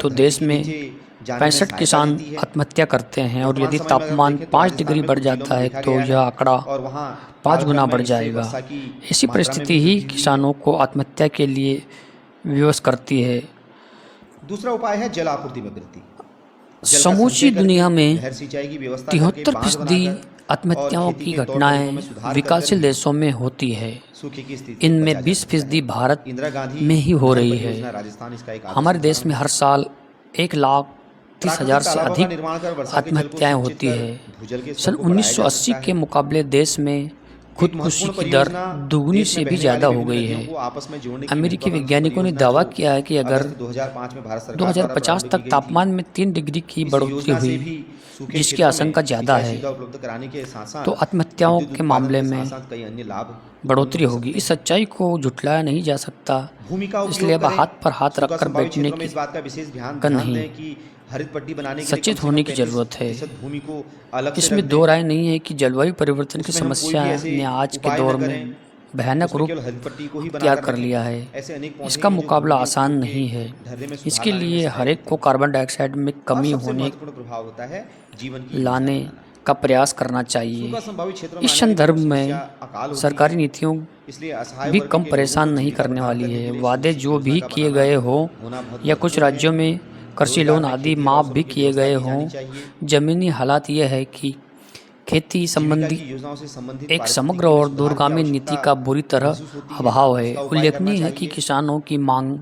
तो घर देश के में नीचे जाने में 65 सहायता किसान देती है। आत्महत्या करते हैं और वर्तमान यदि समय में अगर हम तापमान देखें तो 5 राजस्थान डिग्री में बढ़ कुछ जिलों जाता में है देखा तो गया यह है आंकड़ा और वहाँ 5 हाल भर गुना में बढ़ इससे जाएगा। वर्षा की ऐसी मात्रा में परिस्थिति भी ही वृद्धि हुई है। किसानों को आत्महत्या के लिए विवश करती है। दूसरा उपाय है जल आपूर्ति में वृद्धि। जल का समूची संचय करके दुनिया में नहर सिंचाई की व्यवस्था करके 73% बांध बनाकर और आत्महत्याओं खेती की के तौर तरीकों में घटनाएं सुधार कर कर विकासशील भी देशों में होती है। सूखे की स्थिति से बचा इनमें जा सकता है। 20% भारत इंदिरा गांधी में ही हो नहर रही है। परियोजना राजस्थान इसका एक आदर्श हमारे देश उदाहरण में है। हर साल 1,30,000 प्राकृतिक से तालाबों का अधिक निर्माण कर वर्षा के जल को आत्महत्याएं संचित होती कर है। भूजल के स्तर सन को बढ़ाया जा 1980 सकता के है। मुकाबले देश में एक खुदकुशी महत्वपूर्ण की दर परियोजना दोगुनी देश में से भी बहने ज़्यादा वाली हो विभिन्न गई नदियों है। को आपस में जोड़ने की अमेरिकी महत्वाकांक्षी वैज्ञानिकों ने परियोजना दावा जो किया है कि अगर अगस्त 2005 में भारत सरकार द्वारा 2050 प्रारंभ की तक गई थी। तापमान में 3 डिग्री की इस बढ़ोतरी योजना से हुई, भी सूखे जिसकी क्षेत्रों आशंका में ज़्यादा सिंचाई है, सुविधा उपलब्ध कराने के साथ तो साथ आत्महत्याओं विद्युत के उत्पादन मामले के साथ में साथ कई अन्य लाभ उत्पन्न बढ़ोतरी हो होगी। सकते इस हैं। सच्चाई को झुठलाया नहीं जा सकता, भूमि का इसलिए उपयोग अब करें। हाथ पर हाथ सूखा रखकर संभावित बैठने क्षेत्रों में की इस बात का विशेष ध्यान का ध्यान नहीं, दें कि हरित पट्टी बनाने के लिए कम सचेत से कम होने की ज़रूरत है। 35% भूमि को अलग से रख इसमें दो दें। राय नहीं है कि जलवायु परिवर्तन की उसमें हम कोई समस्या भी ऐसे ने आज के उपाय न दौर करें में भयानक उसमें रूप केवल हरित पट्टी को ही अख्तियार बनाकर कर रखें। लिया है। ऐसे अनेक पौधे इसका हैं जो भूमि मुकाबला के आसान उपयोग के नहीं है। ढर्रे में सुधार इसके लाने में लिए हर सहायक एक होते को हैं। कार्बन डाइऑक्साइड में और कमी सबसे होने महत्वपूर्ण प्रभाव होता है जीवन की योजना लाने बनाना। का प्रयास करना चाहिए। सूखा संभावित क्षेत्रों में इस आने वाली संदर्भ प्रमुख समस्या में अकाल होती है। सरकारी नीतियों इसलिए असहाय भी वर्ग कम के लोगों परेशान को नहीं जीविका करने प्रदान वाली करने के है। लिए वादे सुनिश्चित जो योजना भी का किए बनाना गए हो होना बहुत या कुछ महत्वपूर्ण है। राज्यों में कृषि रोजगार लोन में आदि खेती और माफ अवसरों भी की किए व्यवस्था गए की जानी हों, चाहिए। जमीनी हालात यह है कि खेती जीविका संबंधी की योजनाओं से संबंधित एक समग्र पारिस्थितिकी में और सुधार की दूरगामी आवश्यकता नीति का बुरी तरह महसूस होती है। अभाव है। उसका उपाय करना उल्लेखनीय है कि चाहिए। किसानों की मांग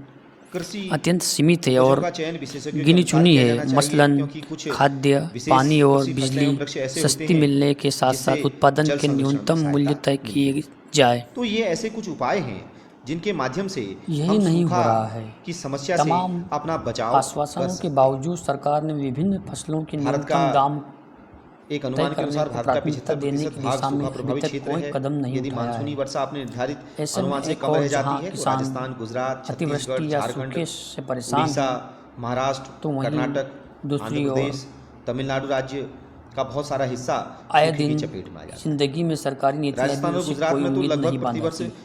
कृषि अत्यंत सीमित है उपजों और का चयन विशेषज्ञों के गिनी अनुसार चुनी किया है। जाना चाहिए मसलन क्योंकि कुछ खाद्य, विशेष पानी और कृषि फसलें बिजली एवं वृक्ष ऐसे होते सस्ती हैं मिलने के साथ जिससे साथ उत्पादन जल के संरक्षण में न्यूनतम मूल्य सहायता तय मिलती है। किए जाए। तो ये ऐसे कुछ उपाय हैं जिनके माध्यम से यही हम नहीं हो सूखा रहा है। की समस्या से तमाम अपना बचाव कर आश्वासनों के सकते हैं। बावजूद सरकार ने विभिन्न फसलों के भारत का न्यूनतम दाम एक तय अनुमान के करने अनुसार को भारत का प्राथमिकता देने 75% की भाग दिशा में सूखा अभी प्रभावित तक क्षेत्र कोई है। कदम नहीं यदि उठाया मानसूनी है। वर्षा अपने निर्धारित ऐसे में अनुमान से एक कम और रह जाती जहां है तो किसान राजस्थान, गुजरात, छत्तीसगढ़, अतिवृष्टि या झारखंड, सूखे से परेशान उड़ीसा, हैं, महाराष्ट्र, तो वहीं कर्नाटक, आंध्र दूसरी ओर प्रदेश, तमिलनाडु राज्य का बहुत सारा हिस्सा आए सूखे की दिन चपेट में आ जाता है। जिंदगी में सरकारी नीतियां भी राजस्थान और उसे गुजरात कोई में तो उम्मीद नहीं लगभग प्रतिवर्ष बांधती। इस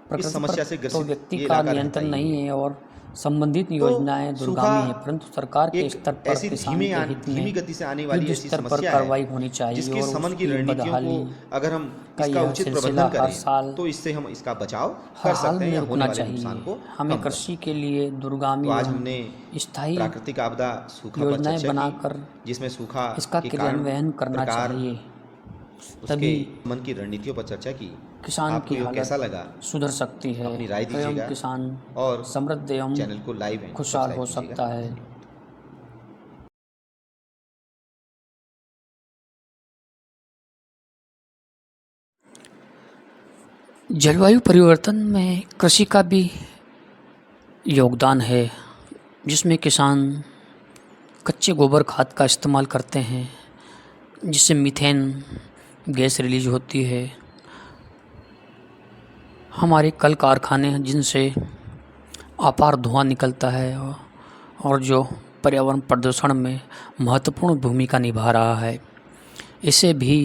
प्रकृति पर समस्या से तो ग्रसित व्यक्ति ये का इलाका रहता नियंत्रण ही नहीं है। है और संबंधित तो योजनाएं सूखा दूरगामी है, परंतु सरकार के एक स्तर पर ऐसी किसान के हित धीमी में गति से आने वाली युद्ध ऐसी स्तर पर समस्या कार्रवाई है होनी चाहिए जिसके और शमन की उसकी रणनीतियों को बदहाली अगर हम का इसका यह उचित सिलसिला प्रबंधन हर करें साल तो इससे हम इसका बचाव हर कर हाल सकते हैं में या होने रुकना वाले चाहिए। नुकसान को हमें कम कर कृषि सकते के हैं। लिए तो दूरगामी आज एवं हमने स्थायी प्राकृतिक आपदा सूखा पर योजनाएं चर्चा की बनाकर जिसमें सूखा इसका के कारण, क्रियान्वयन करना प्रकार, चाहिए, उसके तभी मन की रणनीतियों पर चर्चा की। किसान आपको की यह कैसा हालत लगा? सुधर सकती है अपनी राय एवं दीजिएगा किसान और समृद्ध एवं चैनल को लाइव एंड खुशहाल सब्सक्राइब हो कीजिएगा। सकता है। धन्यवाद। जलवायु परिवर्तन में कृषि का भी योगदान है, जिसमें किसान कच्चे गोबर खाद का इस्तेमाल करते हैं, जिससे मीथेन गैस रिलीज होती है। हमारे कल कारखाने हैं जिनसे अपार धुआं निकलता है और जो पर्यावरण प्रदूषण में महत्वपूर्ण भूमिका निभा रहा है, इसे भी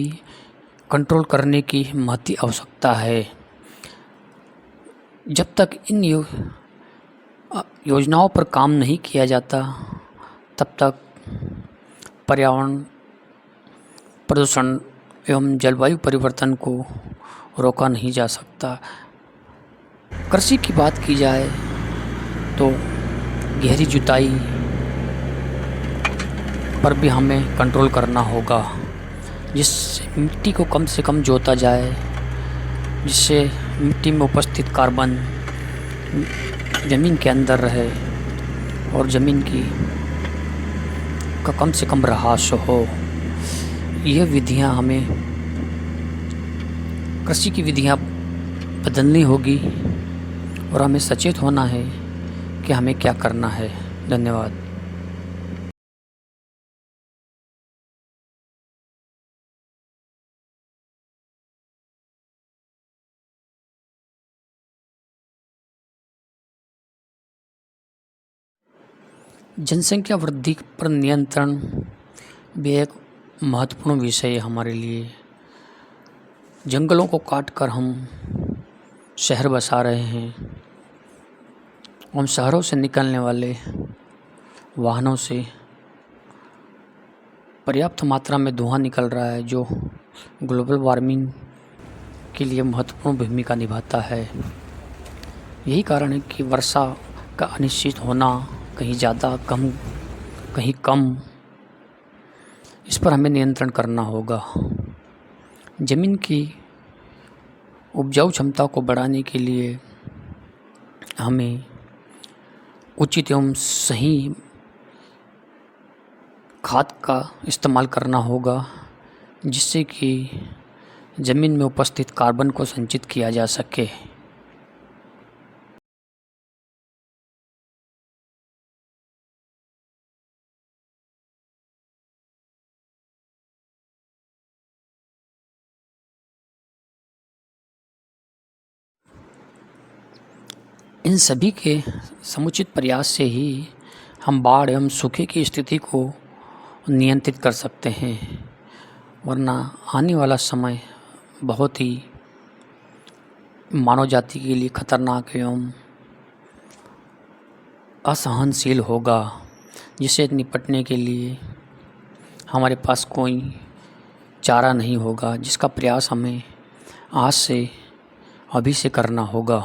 कंट्रोल करने की महती आवश्यकता है। जब तक इन योजनाओं पर काम नहीं किया जाता तब तक पर्यावरण प्रदूषण एवं जलवायु परिवर्तन को रोका नहीं जा सकता। कृषि की बात की जाए तो गहरी जुताई पर भी हमें कंट्रोल करना होगा, जिससे मिट्टी को कम से कम जोता जाए, जिससे मिट्टी में उपस्थित कार्बन ज़मीन के अंदर रहे और ज़मीन का कम से कम ह्रास हो। यह विधियां हमें कृषि की विधियां बदलनी होगी और हमें सचेत होना है कि हमें क्या करना है। धन्यवाद। जनसंख्या वृद्धि पर नियंत्रण भी एक महत्वपूर्ण विषय है हमारे लिए। जंगलों को काटकर हम शहर बसा रहे हैं। हम शहरों से निकलने वाले वाहनों से पर्याप्त मात्रा में धुआं निकल रहा है जो ग्लोबल वार्मिंग के लिए महत्वपूर्ण भूमिका निभाता है। यही कारण है कि वर्षा का अनिश्चित होना, कहीं ज़्यादा कहीं कम, इस पर हमें नियंत्रण करना होगा। ज़मीन की उपजाऊ क्षमता को बढ़ाने के लिए हमें उचित एवं सही खाद का इस्तेमाल करना होगा, जिससे कि ज़मीन में उपस्थित कार्बन को संचित किया जा सके। इन सभी के समुचित प्रयास से ही हम बाढ़ एवं सूखे की स्थिति को नियंत्रित कर सकते हैं, वरना आने वाला समय बहुत ही मानव जाति के लिए खतरनाक एवं असहनशील होगा, जिससे निपटने के लिए हमारे पास कोई चारा नहीं होगा, जिसका प्रयास हमें आज से अभी से करना होगा।